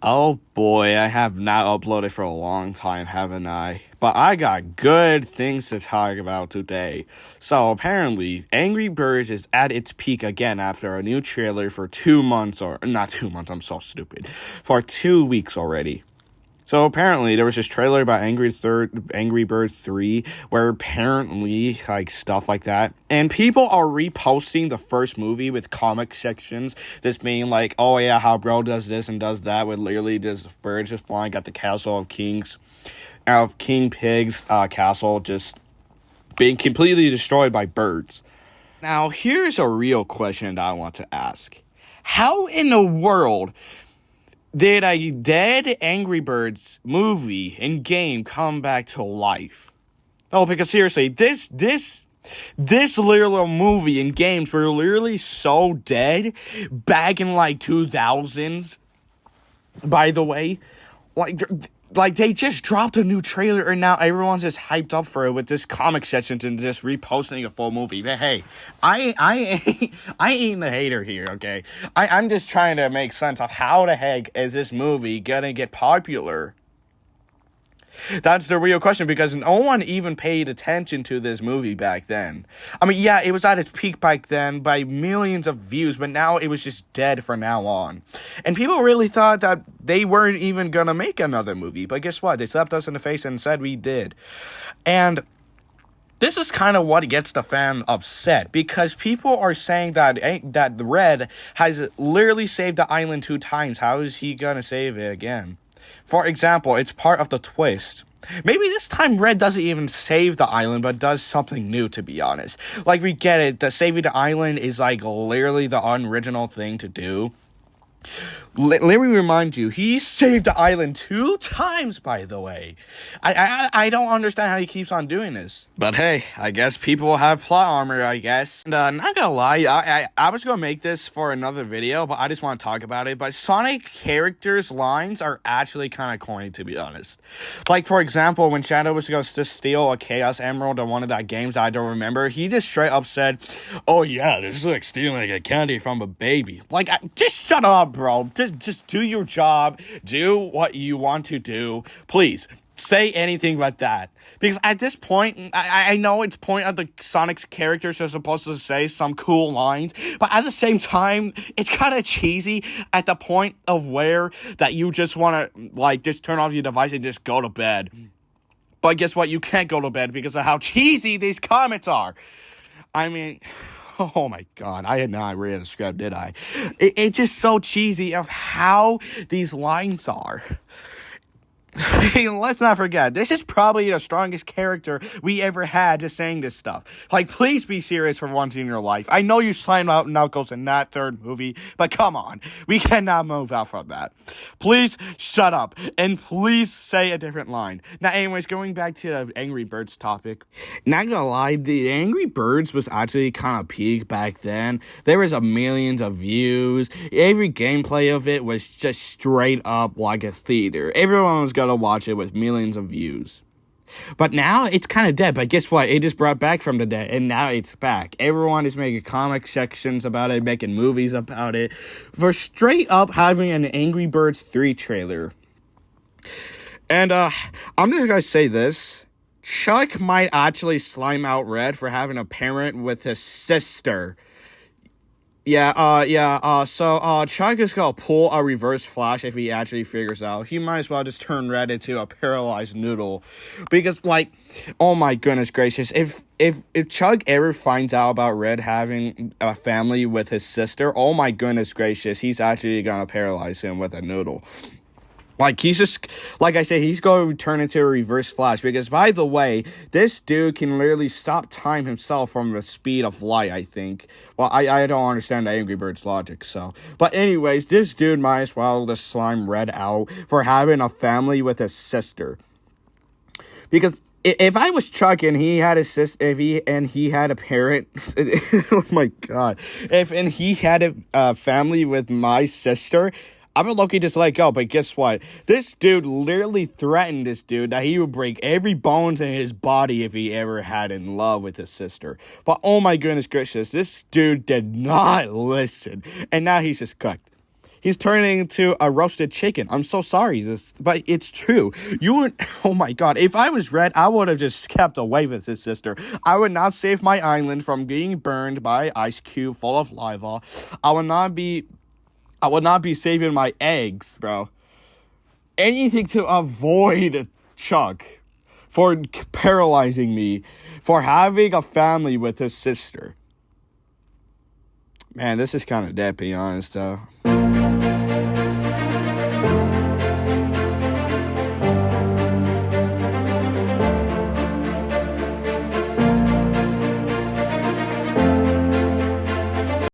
Oh boy, I have not uploaded for a long time, haven't I? But I got good things to talk about today. So apparently, Angry Birds is at its peak again after a new trailer for 2 months, or not 2 months, I'm so stupid, for 2 weeks already. So apparently there was this trailer about Angry Birds 3 where apparently like stuff like that. And people are reposting the first movie with comic sections. This being like, oh yeah, how bro does this and does that with literally this bird just flying at the castle of King Pig's castle just being completely destroyed by birds. Now here's a real question that I want to ask. How in the world did a dead Angry Birds movie and game come back to life? Oh, because seriously, this literal movie and games were literally so dead back in like 2000s. By the way, like they just dropped a new trailer and now everyone's just hyped up for it with this comic sections and just reposting a full movie. But hey, I ain't the hater here, okay? I'm just trying to make sense of how the heck is this movie gonna get popular? That's the real question, because no one even paid attention to this movie back then. I mean, yeah, it was at its peak back then by millions of views, but now it was just dead from now on. And people really thought that they weren't even gonna make another movie, but guess what? They slapped us in the face and said we did. And this is kind of what gets the fan upset, because people are saying that the Red has literally saved the island 2 times. How is he gonna save it again? For example, it's part of the twist. Maybe this time Red doesn't even save the island, but does something new, to be honest. Like, we get it, that saving the island is like literally the unoriginal thing to do. Let me remind you, he saved the island 2 times, by the way. I don't understand how he keeps on doing this. But hey, I guess people have plot armor, I guess. And not gonna lie, I was gonna make this for another video, but I just want to talk about it. But Sonic characters' lines are actually kind of corny, to be honest. Like, for example, when Shadow was going to steal a Chaos Emerald in one of that games that I don't remember, he just straight up said, oh yeah, this is like stealing a candy from a baby. Like, just shut up, bro. Just do your job. Do what you want to do. Please, say anything but that. Because at this point, I know it's point of the Sonic's characters are supposed to say some cool lines, but at the same time, it's kind of cheesy at the point of where that you just want to, like, just turn off your device and just go to bed. But guess what? You can't go to bed because of how cheesy these comments are. I mean, oh my god, I had not read the script, did I? It's just so cheesy of how these lines are. Hey, let's not forget, this is probably the strongest character we ever had just saying this stuff. Like, please be serious for once in your life. I know you slammed out Knuckles in that third movie, but come on. We cannot move out from that. Please shut up, and please say a different line. Now, anyways, going back to the Angry Birds topic. Not gonna lie, the Angry Birds was actually kind of peak back then. There was millions of views. Every gameplay of it was just straight up like a theater. Everyone was gonna watch it with millions of views. But now it's kind of dead. But guess what? It just brought back from the dead, and now it's back. Everyone is making comic sections about it, making movies about it, for straight up having an Angry Birds 3 trailer. And I'm just gonna say this. Chuck might actually slime out Red for having a parent with his sister. So Chuck is gonna pull a reverse Flash if he actually figures out. He might as well just turn Red into a paralyzed noodle. Because, like, oh my goodness gracious, if Chuck ever finds out about Red having a family with his sister, oh my goodness gracious, he's actually gonna paralyze him with a noodle. Like, he's just, like I said, he's going to turn into a reverse Flash, because, by the way, this dude can literally stop time himself from the speed of light, I think. Well, I don't understand the Angry Birds logic, so. But anyways, this dude might as well just slime Red out for having a family with his sister. Because if I was Chuck and he had a sister, he had a parent, oh my god, and he had a family with my sister, I'm lucky just let go, but guess what? This dude literally threatened this dude that he would break every bones in his body if he ever had in love with his sister. But oh my goodness gracious, this dude did not listen. And now he's just cooked. He's turning into a roasted chicken. I'm so sorry, but it's true. Oh my god, if I was Red, I would have just kept away with his sister. I would not save my island from being burned by ice cube full of lava. I would not be saving my eggs, bro. Anything to avoid Chuck for paralyzing me, for having a family with his sister. Man, this is kind of dead, to be honest, though.